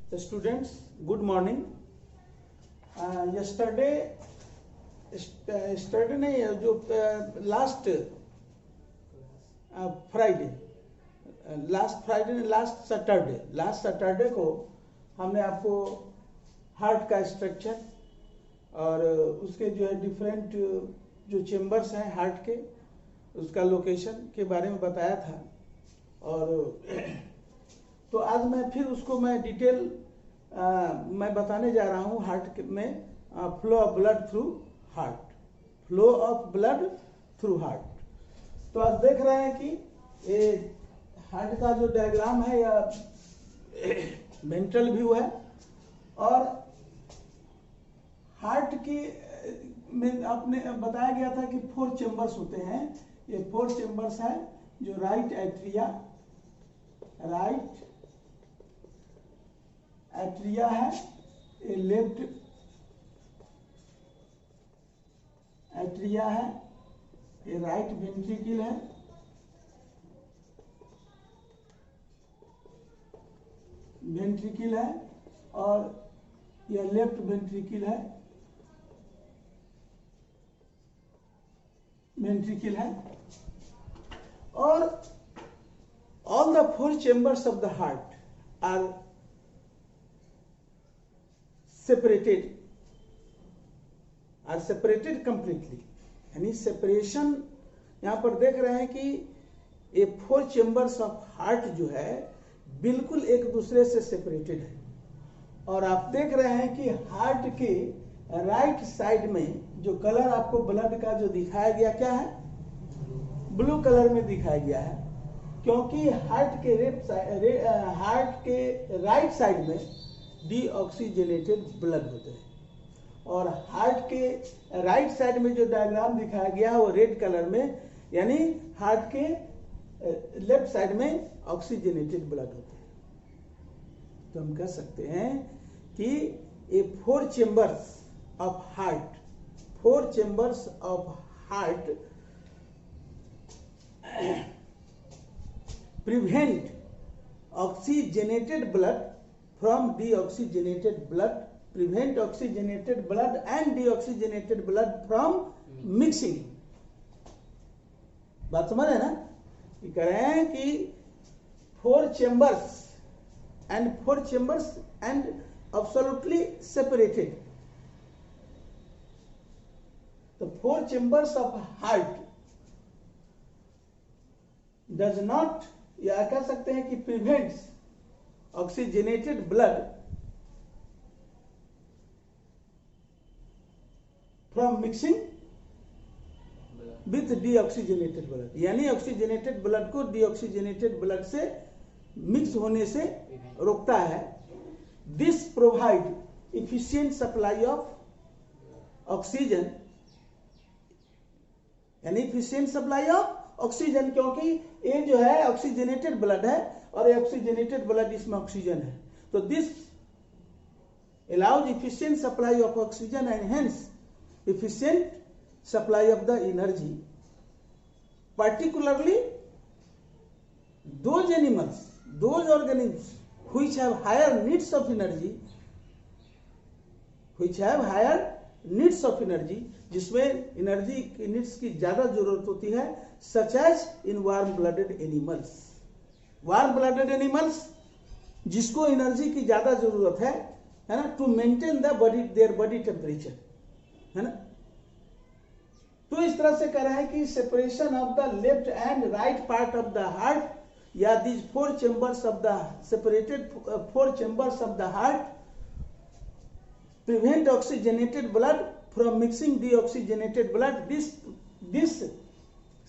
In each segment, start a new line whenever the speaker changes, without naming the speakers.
So students, good morning. Yesterday नहीं जो last Saturday को हमने आपको हार्ट का स्ट्रक्चर और उसके जो है डिफरेंट जो चेम्बर्स हैं हार्ट के, उसका लोकेशन के बारे में बताया था। और तो आज मैं फिर उसको डिटेल मैं बताने जा रहा हूँ हार्ट में flow of blood through heart, flow of blood through heart. तो आज देख रहे हैं कि ये हार्ट का जो डायग्राम है या वेंट्रल व्यू है, और हार्ट की में आपने बताया गया था कि 4 चेम्बर्स होते हैं। ये 4 चेम्बर्स है, जो राइट एट्रिया है, ये लेफ्ट एट्रिया है, ये राइट वेंट्रिकल है, और यह लेफ्ट वेंट्रिकल है, और all the 4 chambers of the heart are separated completely। यानी सेपरेशन यहाँ पर देख रहे हैं कि ये 4 चेम्बर्स ऑफ हार्ट जो है बिल्कुल एक दूसरे से सेपरेटेड है। और आप देख रहे हैं कि हार्ट के राइट साइड में जो कलर आपको ब्लड का जो दिखाया गया, क्या है? ब्लू कलर में दिखाया गया है, क्योंकि हार्ट के राइट साइड में डीऑक्सीजनेटेड ब्लड होते हैं, और हार्ट के राइट साइड में जो डायग्राम दिखाया गया है वो रेड कलर में, यानी हार्ट के लेफ्ट साइड में ऑक्सीजनेटेड ब्लड होते हैं। तो हम कह सकते हैं कि ये 4 chambers of heart prevent oxygenated blood from deoxygenated blood, prevent oxygenated blood and deoxygenated blood from mixing। बात समझ है ना? ये कह रहे हैं कि 4 chambers and absolutely separated। The 4 chambers of heart does not, या कह सकते हैं कि prevents oxygenated blood from mixing with deoxygenated blood, यानी ऑक्सीजनेटेड ब्लड को डीऑक्सीजनेटेड ब्लड से मिक्स होने से रोकता है। This provide efficient supply of oxygen, यानी इफिशिएंट सप्लाई ऑफ ऑक्सीजन, क्योंकि ये जो है ऑक्सीजनेटेड ब्लड है और ये ऑक्सीजनेटेड ब्लड, इसमें ऑक्सीजन है। तो this allows efficient supply of oxygen and hence efficient supply of the energy, particularly those organisms which have higher needs of energy, जिसमें एनर्जी की नीड्स की ज्यादा जरूरत होती है, such as in warm blooded animals, जिसको एनर्जी की ज्यादा जरूरत है ना, to maintain their body temperature, है ना। तो इस तरह से कह रहे हैं कि separation of the left and right part of the heart, या these 4 chambers of the separated 4 chambers of the heart prevent oxygenated blood from mixing deoxygenated blood. This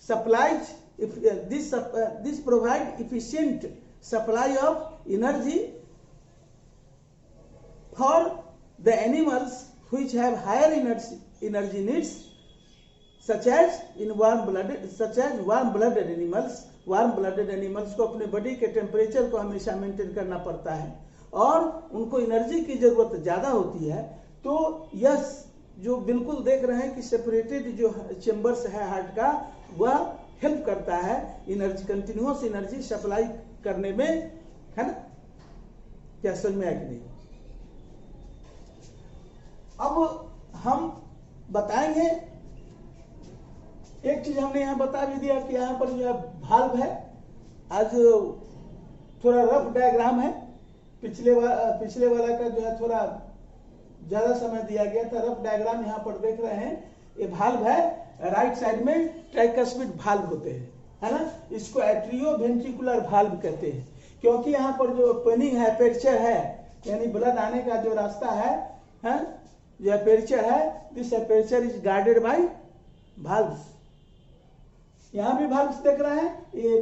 supplies, this provide efficient supply of energy for the animals which have higher energy needs, such as warm blooded animals को अपने body के temperature को हमेशा maintain करना पड़ता है और उनको एनर्जी की जरूरत ज्यादा होती है। तो यह जो बिल्कुल देख रहे हैं कि सेपरेटेड जो चेम्बर्स है हार्ट का, वह हेल्प करता है एनर्जी, कंटिन्यूअस एनर्जी सप्लाई करने में, है ना। क्या समझ में आया कि नहीं? अब हम बताएंगे, एक चीज हमने यहां बता भी दिया कि यहां पर जो है भाल्व है, आज थोड़ा रफ डायग्राम है, पिछले वाला का जो है थोड़ा ज्यादा समय दिया गया था। रफ डायग्राम यहाँ पर देख रहे हैं, ये भाल्व है, राइट साइड में ट्राइकस्पिड भाल्व होते हैं, है ना। इसको एट्रियो वेंट्रिकुलर भाल्व कहते हैं, क्योंकि यहाँ पर जो ओपनिंग है, एपर्चर है, यानी ब्लड आने का जो रास्ता है, जो एपर्चर है, this aperture is guarded by valves. यहाँ भी भाल्व्स देख रहे हैं, ये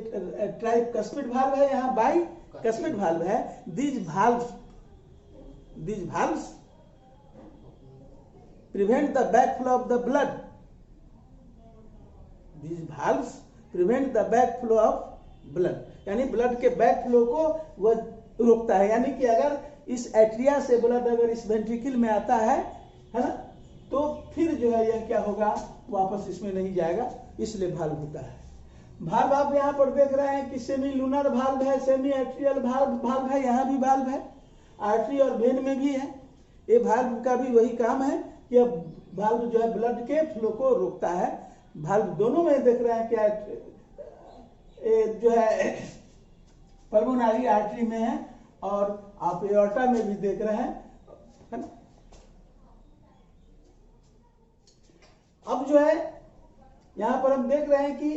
ट्राइकस्पिड भाल्व है, यहाँ बाई कस्पिड भाल्व है। these valves prevent the backflow of the blood. These valves prevent the backflow of blood, यानी ब्लड के बैकफ्लो को वह रोकता है। यानी कि अगर इस एट्रिया से ब्लड अगर इस वेंट्रिकल में आता है ना, तो फिर जो है यह क्या होगा, वापस इसमें नहीं जाएगा, इसलिए भाल्व होता है। भाल्व आप यहाँ पर देख रहे हैं कि सेमी लूनर भाल्व है, सेमी एट्रियल भाल्व है, यहाँ भी भाल्व है, आर्टरी और वेन में भी है। ये भाल्व का भी वही काम है कि अब भाल्व जो है ब्लड के फ्लो को रोकता है। भाल्व दोनों में देख रहे हैं क्या, जो है पल्मोनरी आर्टरी में है और आप एओर्टा में भी देख रहे हैं, है ना। अब जो है यहां पर हम देख रहे हैं कि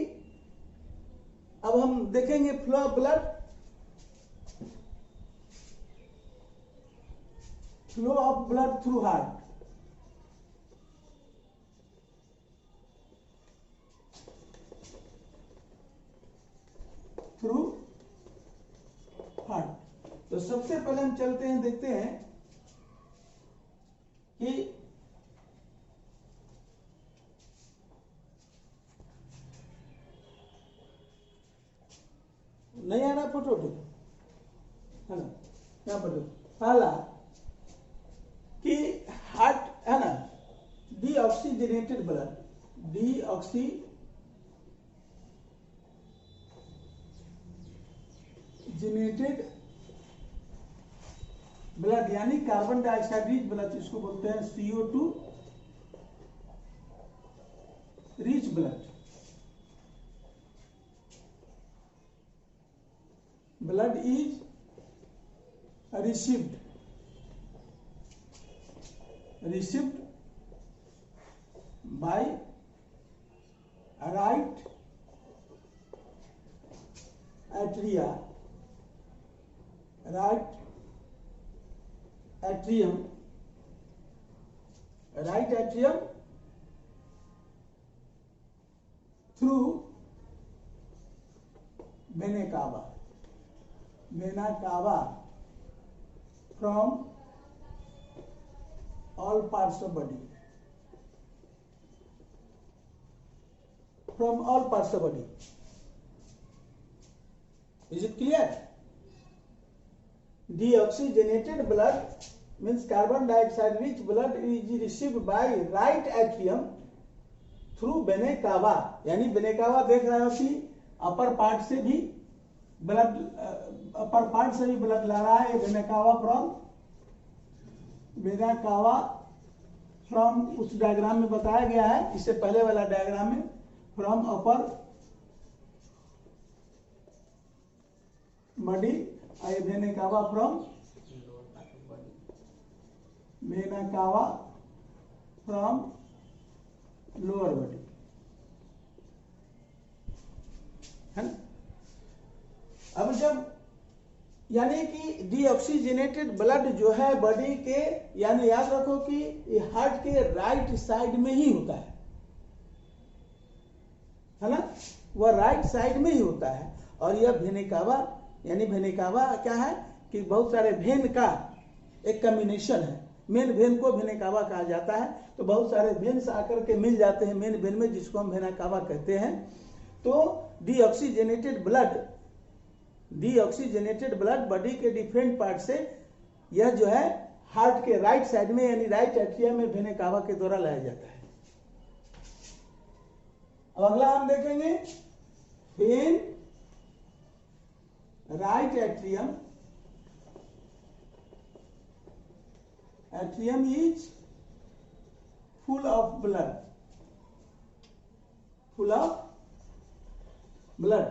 अब हम देखेंगे flow of blood, flow of blood through heart. Through heart. तो सबसे पहले हम चलते हैं, देखते हैं कि नहीं आ रहा फोटो है ना, यहाँ पर पहला कि हार्ट है ना, डीऑक्सीजनेटेड ब्लड, डीऑक्सीजनेटेड ब्लड यानी कार्बन डाइऑक्साइड रिच ब्लड, इसको बोलते हैं CO2 rich blood. Blood is received by right atrium through vena cava from all parts of body, Is it clear? Deoxygenated blood means carbon dioxide rich blood is received by right atrium through vena cava, यानी vena cava देख रहे हो कि upper part से भी blood ला रहा है। Vena cava from उस डायग्राम में बताया गया है, इससे पहले वाला डायग्राम में from upper body, vena cava from lower body, है ना। अब जब यानी कि डीऑक्सीजनेटेड ब्लड जो है बॉडी के, यानी याद रखो कि ये हार्ट के राइट साइड में ही होता है ना, वह राइट साइड में ही होता है। और यह वेना कावा, यानी वेना कावा क्या है कि बहुत सारे वेन का एक कॉम्बिनेशन है। मेन वेन को वेना कावा कहा जाता है, तो बहुत सारे वेन्स आकर के मिल जाते हैं मेन वेन में, जिसको हम वेना कावा कहते हैं। तो डीऑक्सीजनेटेड ब्लड बॉडी के डिफरेंट पार्ट से, यह जो है हार्ट के राइट साइड में यानी राइट एट्रियम में वेना कावा के द्वारा लाया जाता है। अब अगला हम देखेंगे when right atrium atrium is full of blood, full of blood।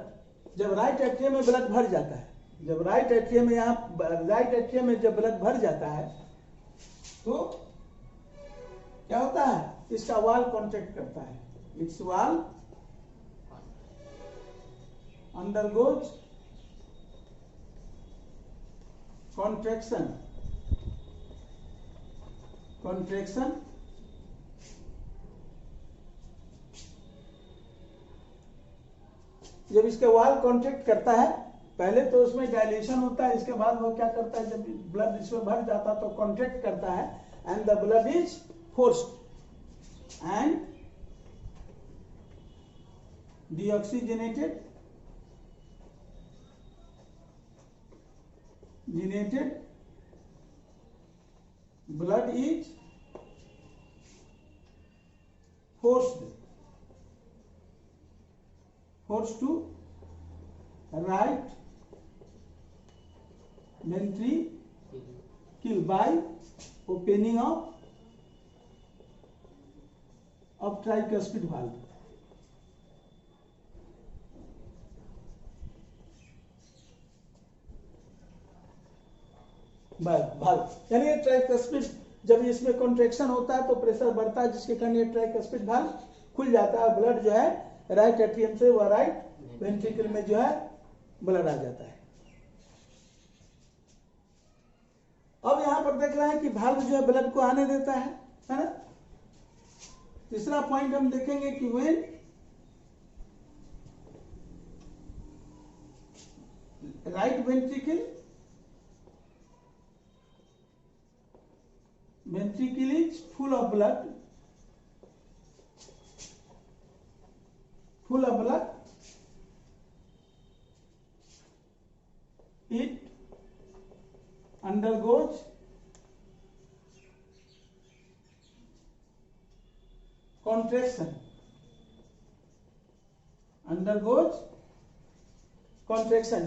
जब राइट एट्रियम में ब्लड भर जाता है, जब राइट एट्रियम में यहाँ राइट एट्रियम में जब ब्लड भर जाता है तो क्या होता है, इसका वाल कॉन्ट्रैक्ट करता है, इट्स वाल undergoes contraction, जब इसका वाल कॉन्ट्रैक्ट करता है, पहले तो उसमें डायलेशन होता है, इसके बाद वो क्या करता है, जब ब्लड इसमें भर जाता है तो कॉन्ट्रैक्ट करता है and the blood is forced and deoxygenated blood is forced to right ventricle by opening of tricuspid valve। Valve यानी ट्राइकस्पिड, जब इसमें कॉन्ट्रैक्शन होता है तो प्रेशर बढ़ता है, जिसके कारण ये ट्राइकस्पिड भाल्व खुल जाता है, ब्लड जो है राइट एट्रियम से वह राइट वेंट्रिकल में जो है ब्लड आ जाता है। अब यहां पर देख रहे हैं कि भाल्व जो है ब्लड को आने देता है ना। तीसरा पॉइंट हम देखेंगे कि when right ventricle is full of blood, it undergoes contraction,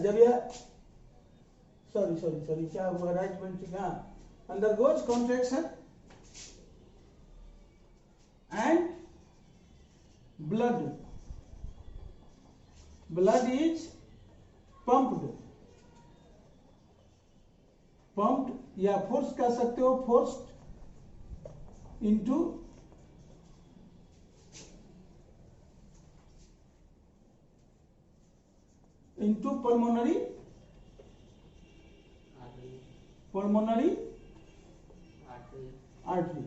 जब यह सॉरी क्या हुआ, right ventricle undergoes contraction and blood is pumped या फोर्स कह सकते हो, फोर्स्ड into pulmonary आर्टरी,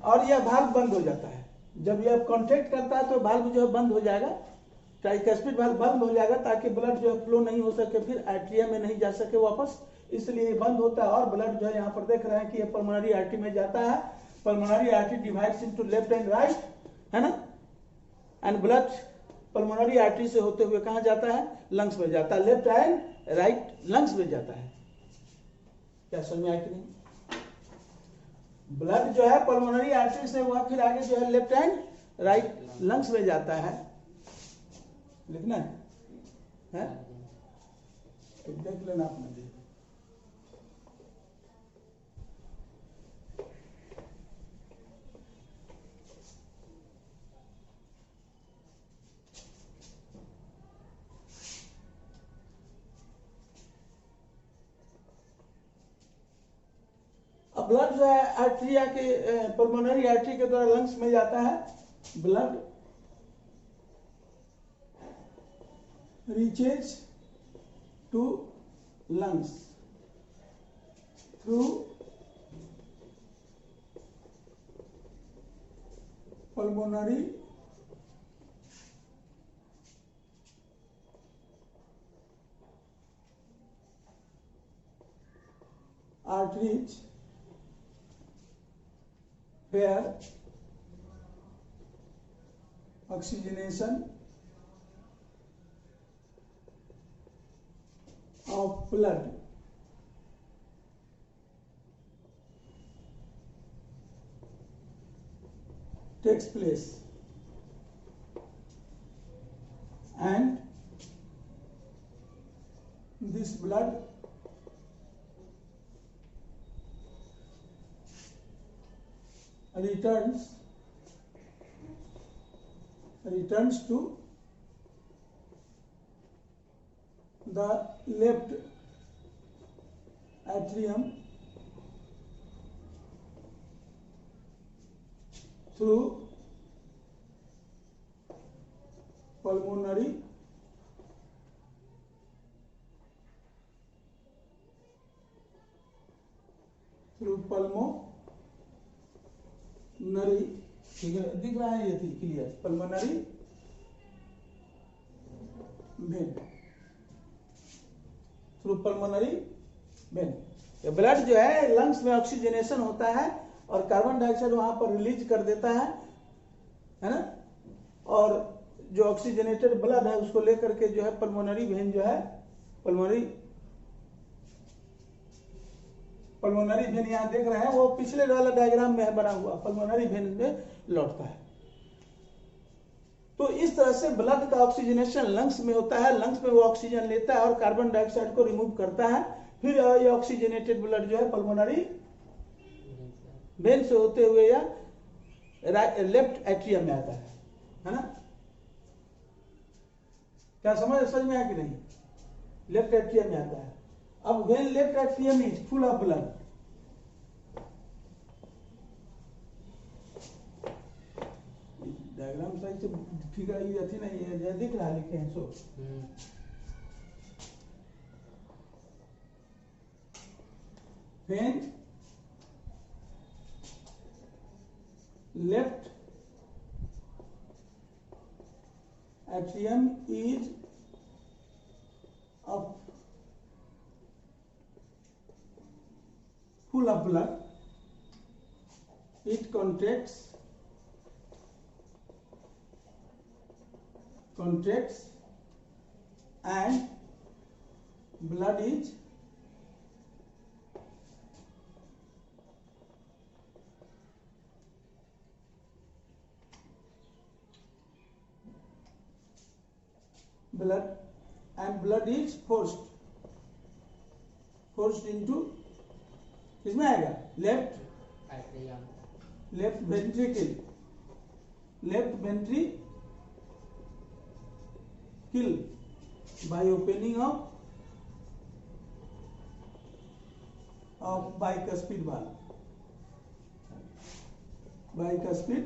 और यह भाल्व बंद हो जाता है। जब यह कॉन्ट्रैक्ट करता है तो भाल्व जो है बंद हो जाएगा, ट्राइकस्पिड भाल्व बंद हो जाएगा ताकि ब्लड जो है फ्लो नहीं हो सके, फिर आर्टरिया में नहीं जा सके वापस, इसलिए ये बंद होता है। और ब्लड जो है यहाँ पर देख रहे हैं कि ये पल्मोनरी आर्टरी में जाता है। Pulmonary artery divides into left and right, है ना, एंड ब्लड पल्मोनरी आर्टरी से होते हुए कहाँ जाता है, लंग्स में जाता है, लेफ्ट एंड राइट लंग्स में जाता है। क्या समझ में आया कि नहीं? ब्लड जो है पल्मोनरी आर्टरी से वह फिर आगे जो है लेफ्ट एंड राइट लंग्स में जाता है, लिखना है? तो देख लेना अपना जी। ब्लड जो है आर्टरिया के पल्मोनरी आर्टरी के द्वारा लंग्स में जाता है। Blood reaches to lungs through pulmonary arteries where oxygenation of blood takes place and this blood returns to the left atrium through pulmonary ठीक है, दिख रहा है ये clear, pulmonary vein, through pulmonary vein. Blood जो है लंग्स में oxygenation होता है और कार्बन डाइऑक्साइड वहां पर रिलीज कर देता है ना, और जो ऑक्सीजनेटेड ब्लड है उसको लेकर के जो है पल्मोनरी वेन जो है पल्मोनरी वेन यहाँ देख रहे हैं, वो पिछले वाला डायग्राम में है बना हुआ, पल्मोनरी वेन में लौटता है। तो इस तरह से ब्लड का ऑक्सीजनेशन लंग्स में होता है, लंग्स में वो ऑक्सीजन लेता है और कार्बन डाइऑक्साइड को रिमूव करता है, फिर ये ऑक्सीजनेटेड ब्लड जो है पल्मोनरी वेन से होते हुए या लेफ्ट एट्रियम में आता है ना। क्या समझ में आया कि नहीं? लेफ्ट एट्रियम में आता है। अब when left atrium is full of blood, diagram सही से ठीक है, ये नहीं है, दिख रहा है लिखे हैं so when left atrium is full of blood, it contracts and blood is forced into, किसमें आएगा? Left ventricle by opening of bicuspid valve, bicuspid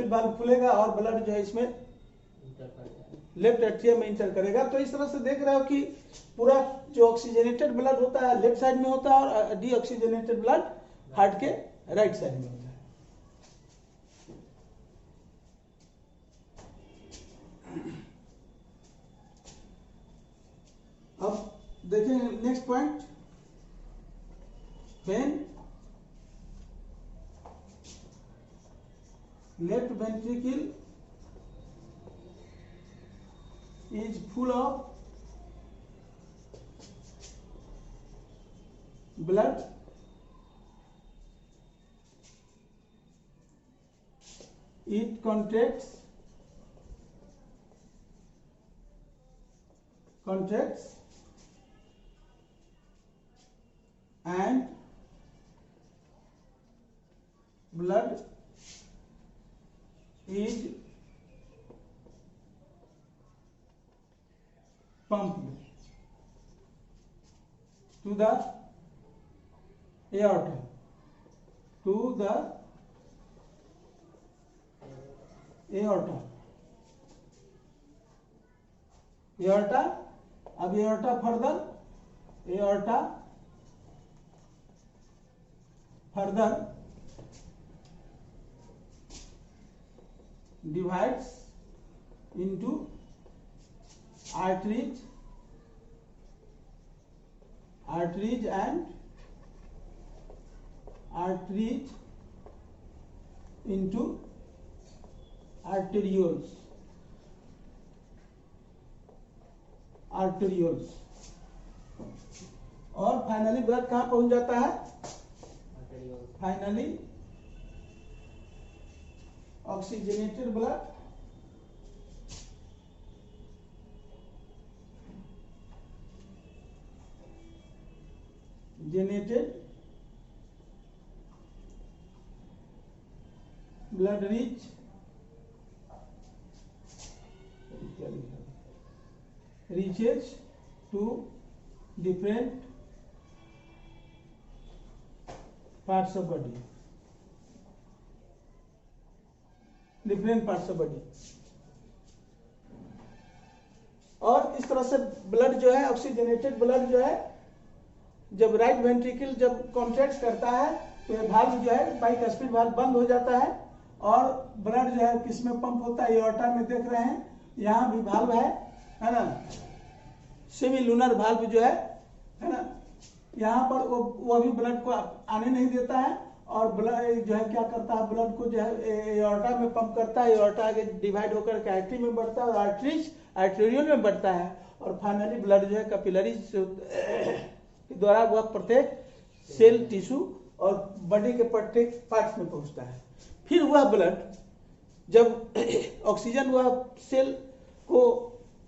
valve खुलेगा और ब्लड जो है इसमें लेफ्ट एट्रियम में इंटर करेगा। तो इस तरह से देख रहे हो कि पूरा जो ऑक्सीजनेटेड ब्लड होता है लेफ्ट साइड में होता है और डीऑक्सीजनेटेड ब्लड हार्ट के राइट साइड में होता है। अब देखें next point, when left ventricle is full of blood, it contracts and blood is pumped to the aorta, अब aorta further divides into arteries into arterioles और फाइनली ब्लड कहां पहुंच जाता है? Finally oxygenated blood जेनेटेड blood reaches to different parts of body, और इस तरह से ब्लड जो है ऑक्सीजनेटेड ब्लड जो है जब राइट वेंट्रिकल जब कॉन्ट्रैक्ट करता है तो ये वाल्व जो है बाइकस्पिड वाल्व बंद हो जाता है और ब्लड जो है किस में पंप होता है, एओर्टा में देख रहे हैं, यहाँ भी वाल्व है ना, सेमी लूनर वाल्व जो है ना, यहाँ पर वो भी ब्लड को आने नहीं देता है और ब्लड जो है क्या करता है, ब्लड को जो है एओर्टा में पंप करता है, एओर्टा आगे डिवाइड होकर के आर्टरी में बढ़ता है और आर्टरीज आर्टेरियल में बढ़ता है और फाइनली ब्लड जो है कैपिलरीज के द्वारा वह प्रत्येक सेल, टिश्यू और बॉडी के प्रत्येक पार्ट्स में पहुंचता है। फिर वह ब्लड जब ऑक्सीजन वह सेल को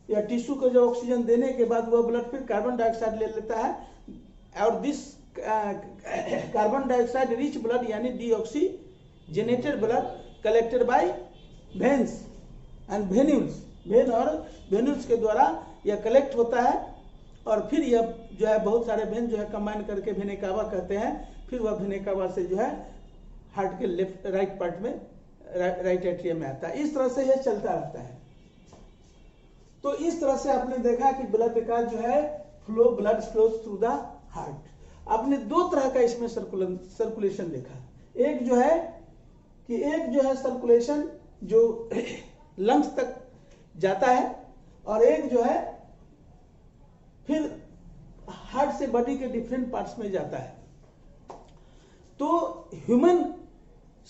या टिश्यू को जब ऑक्सीजन देने के बाद वह ब्लड फिर कार्बन डाइऑक्साइड ले लेता है और this carbon dioxide rich blood यानी deoxygenated blood collected by veins and venules, vein और वेन्यूल्स के द्वारा यह कलेक्ट होता है और फिर यह जो है बहुत सारे वेन जो है कंबाइन करके वेना कावा कहते हैं, फिर वह वेना कावा से जो है हार्ट के लेफ्ट राइट पार्ट में राइट एट्रियम में आता है। इस तरह से यह चलता रहता है। तो इस तरह से आपने देखा कि ब्लड का जो है blood flows through the heart. आपने दो तरह का इसमें सर्कुलेशन देखा, एक जो है सर्कुलेशन जो लंग्स तक जाता है और एक जो है फिर हार्ट से बॉडी के डिफरेंट पार्ट्स में जाता है। तो human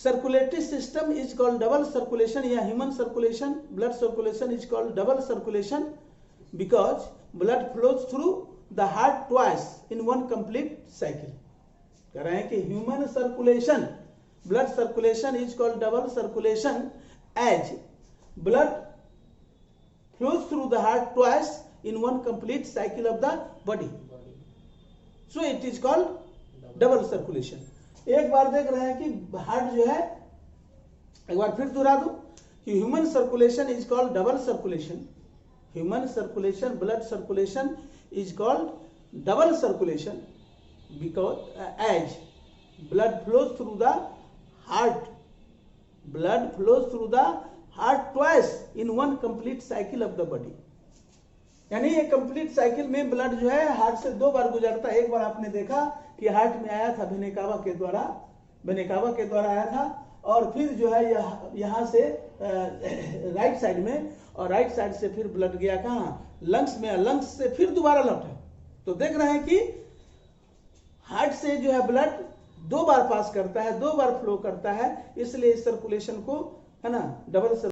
circulatory system is called double circulation या human circulation, blood circulation is called double circulation because blood flows through the heart twice in one complete cycle. कह रहे हैं कि human circulation blood circulation is called double circulation as blood flows through the heart twice in one complete cycle of the body, so it is called double circulation। एक बार देख रहे हैं कि heart जो है, एक बार फिर दोहरा दूं कि human circulation is called double circulation, human circulation blood circulation is called double circulation because as blood flows through the heart, blood flows through the heart twice in one complete cycle of the body, यानी ये complete cycle में blood जो है heart से दो बार गुजरता है। एक बार आपने देखा कि हार्ट में आया था वेना कावा के द्वारा आया था और फिर जो है यहाँ से राइट साइड में और राइट साइड से फिर ब्लड गया कहाँ, लंग्स में, लंग्स से फिर दोबारा लौटा। तो देख रहे हैं कि हार्ट से जो है ब्लड दो बार पास करता है, दो बार फ्लो करता है, इसलिए इस सर्कुलेशन को है ना डबल